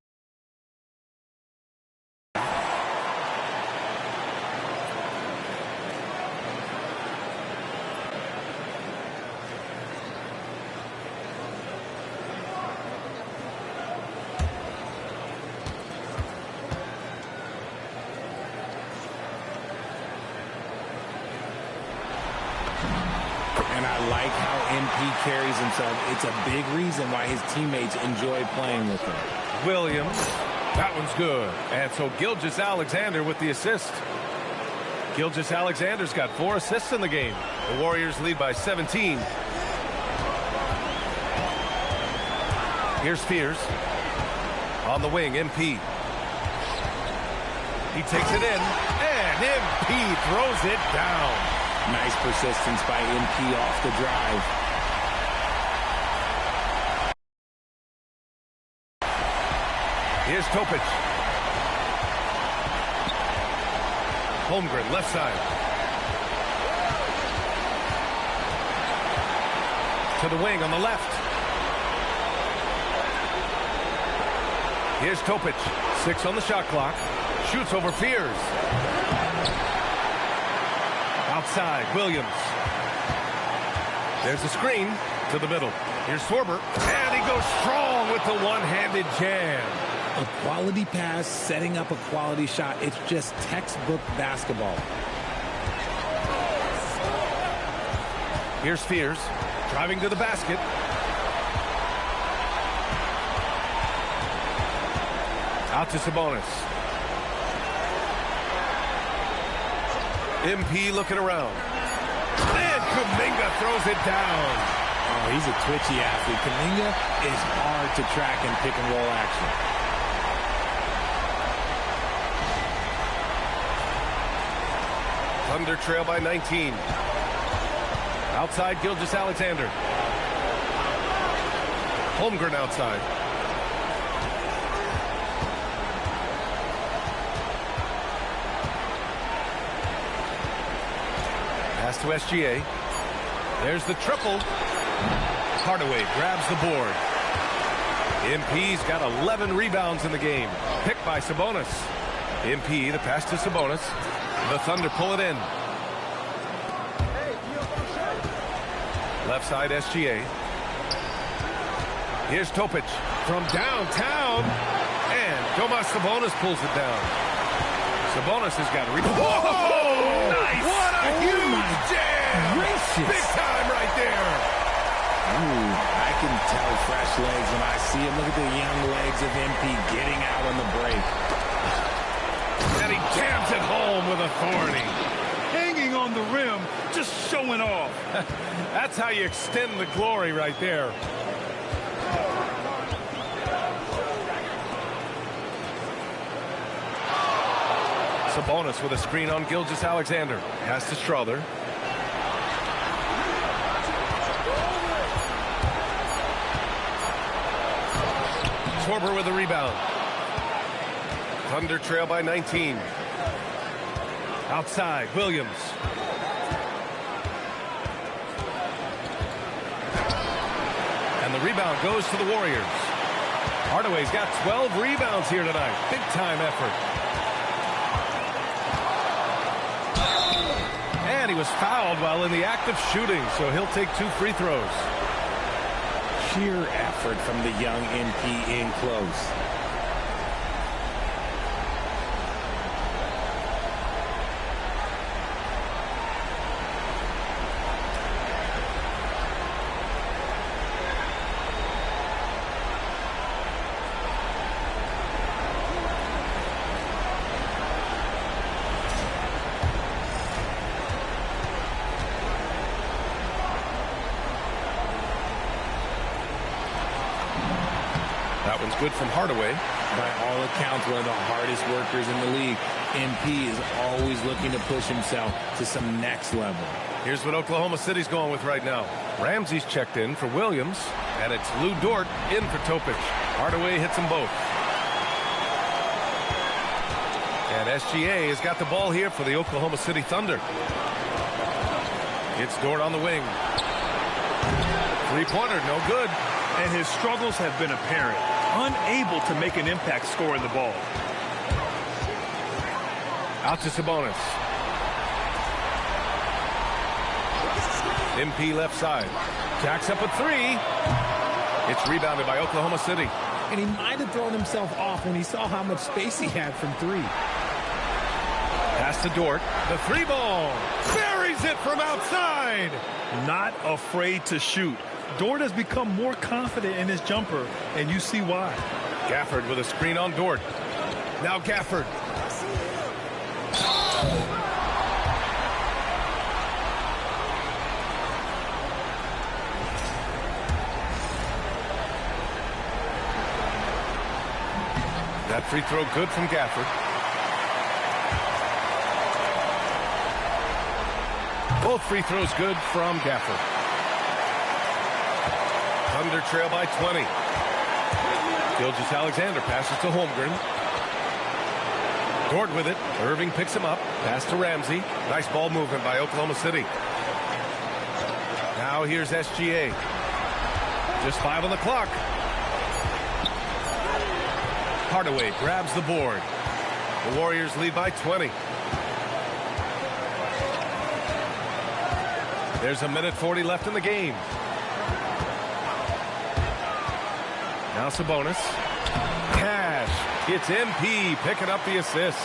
Speaker 3: Carries himself. It's a big reason why his teammates enjoy playing with him.
Speaker 2: Williams. That one's good. And so Gilgeous-Alexander with the assist. Gilgeous-Alexander's got 4 assists in the game. The Warriors lead by 17. Here's Fears. On the wing, MP. He takes it in. And MP throws it down.
Speaker 3: Nice persistence by MP off the drive.
Speaker 2: Here's Topic. Holmgren, left side. To the wing on the left. Here's Topic. 6 on the shot clock. Shoots over Fears. Outside, Williams. There's a screen to the middle. Here's Sorber. And he goes strong with the one-handed jam.
Speaker 3: A quality pass, setting up a quality shot. It's just textbook basketball.
Speaker 2: Here's Fears, driving to the basket. Out to Sabonis. MP looking around. And Kuminga throws it down.
Speaker 3: Oh, he's a twitchy athlete. Kuminga is hard to track in pick and roll action.
Speaker 2: Thunder trail by 19. Outside, Gilgeous-Alexander. Holmgren outside. Pass to SGA. There's the triple. Hardaway grabs the board. MP's got 11 rebounds in the game. Picked by Sabonis. MP, the pass to Sabonis. The Thunder pull it in. Left side, SGA. Here's Topic from downtown. And Domas Sabonis pulls it down. Sabonis has got a rebound. Whoa! Nice! What a huge jam!
Speaker 3: Gracious.
Speaker 2: Big time right there.
Speaker 3: Ooh, I can tell fresh legs when I see him. Look at the young legs of MP getting out on the break.
Speaker 2: And he jams it home with authority.
Speaker 4: Hanging on the rim, just showing off.
Speaker 2: That's how you extend the glory right there. Sabonis with a screen on Gilgeous-Alexander. Pass to Strother. Sorber with a rebound. Thunder trail by 19. Outside, Williams. And the rebound goes to the Warriors. Hardaway's got 12 rebounds here tonight. Big time effort. And he was fouled while in the act of shooting, so he'll take 2 free throws.
Speaker 3: Sheer effort from the young MP in close.
Speaker 2: That one's good from Hardaway.
Speaker 3: By all accounts, one of the hardest workers in the league. MP is always looking to push himself to some next level.
Speaker 2: Here's what Oklahoma City's going with right now. Ramsey's checked in for Williams, and it's Lou Dort in for Topic. Hardaway hits them both. And SGA has got the ball here for the Oklahoma City Thunder. It's Dort on the wing. Three-pointer, no good.
Speaker 4: And his struggles have been apparent. Unable to make an impact scoring the ball.
Speaker 2: Out to Sabonis. MP left side. Jacks up a 3. It's rebounded by Oklahoma City.
Speaker 3: And he might have thrown himself off when he saw how much space he had from 3.
Speaker 2: Pass to Dort. The 3 ball. Buries it from outside.
Speaker 4: Not afraid to shoot. Dort has become more confident in his jumper, and you see why.
Speaker 2: Gafford with a screen on Dort. Now Gafford. That free throw good from Gafford. Both free throws good from Gafford. Thunder trail by 20. Gilgeous-Alexander passes to Holmgren. Dort with it. Irving picks him up. Pass to Ramsey. Nice ball movement by Oklahoma City. Now here's SGA. Just 5 on the clock. Hardaway grabs the board. The Warriors lead by 20. There's a minute 40 left in the game. Now Sabonis. Cash. It's MP picking up the assist.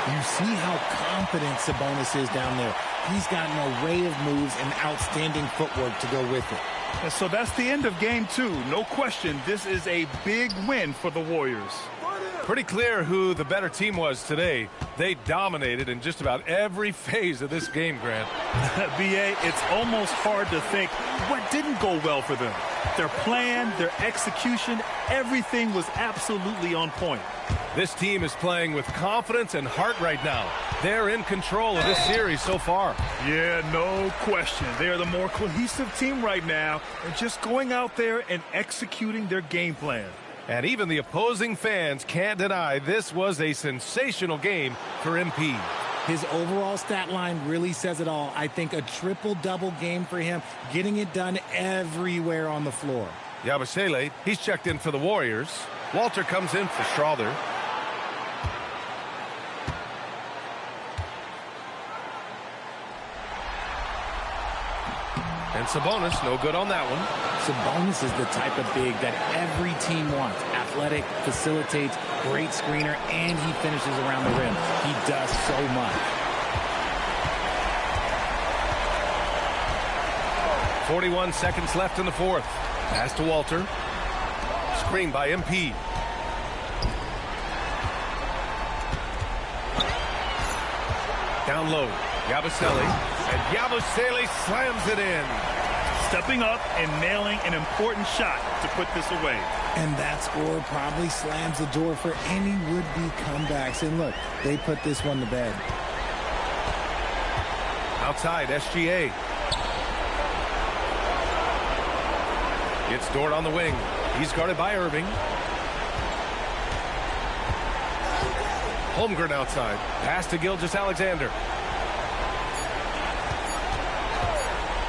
Speaker 3: You see how confident Sabonis is down there. He's got an array of moves and outstanding footwork to go with it.
Speaker 4: And so that's the end of game 2. No question, this is a big win for the Warriors.
Speaker 2: Pretty clear who the better team was today. They dominated in just about every phase of this game, Grant.
Speaker 4: B.A., it's almost hard to think what didn't go well for them. Their plan, their execution, everything was absolutely on point.
Speaker 2: This team is playing with confidence and heart right now. They're in control of this series so far.
Speaker 4: Yeah, no question. They're the more cohesive team right now and just going out there and executing their game plan.
Speaker 2: And even the opposing fans can't deny this was a sensational game for MP.
Speaker 3: His overall stat line really says it all. I think a triple-double game for him, getting it done everywhere on the floor.
Speaker 2: Yabusele, he's checked in for the Warriors. Walter comes in for Strother. And Sabonis, no good on that one.
Speaker 3: Sabonis is the type of big that every team wants. Athletic, facilitates, great screener, and he finishes around the rim. He does so much.
Speaker 2: 41 seconds left in the fourth. Pass to Walter. Screen by MP. Down low. Yabusele. And Yabusele slams it in.
Speaker 4: Stepping up and nailing an important shot to put this away.
Speaker 3: And that score probably slams the door for any would-be comebacks. And look, they put this one to bed.
Speaker 2: Outside, SGA. Gets Dort on the wing. He's guarded by Irving. Holmgren outside. Pass to Gilgeous-Alexander.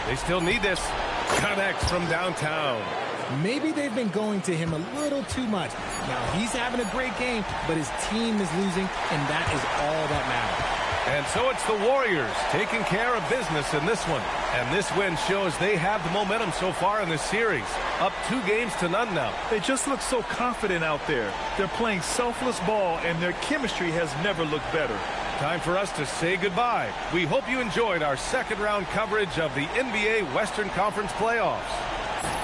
Speaker 2: They still need this. Connects from downtown.
Speaker 3: Maybe they've been going to him a little too much. Now, he's having a great game, but his team is losing, and that is all that matters.
Speaker 2: And so it's the Warriors taking care of business in this one. And this win shows they have the momentum so far in this series. Up 2-0 now.
Speaker 4: They just look so confident out there. They're playing selfless ball, and their chemistry has never looked better.
Speaker 2: Time for us to say goodbye. We hope you enjoyed our second-round coverage of the NBA Western Conference playoffs.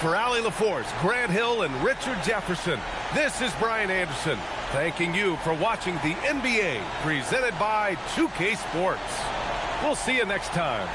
Speaker 2: For Allie LaForce, Grant Hill, and Richard Jefferson, this is Brian Anderson, thanking you for watching the NBA presented by 2K Sports. We'll see you next time.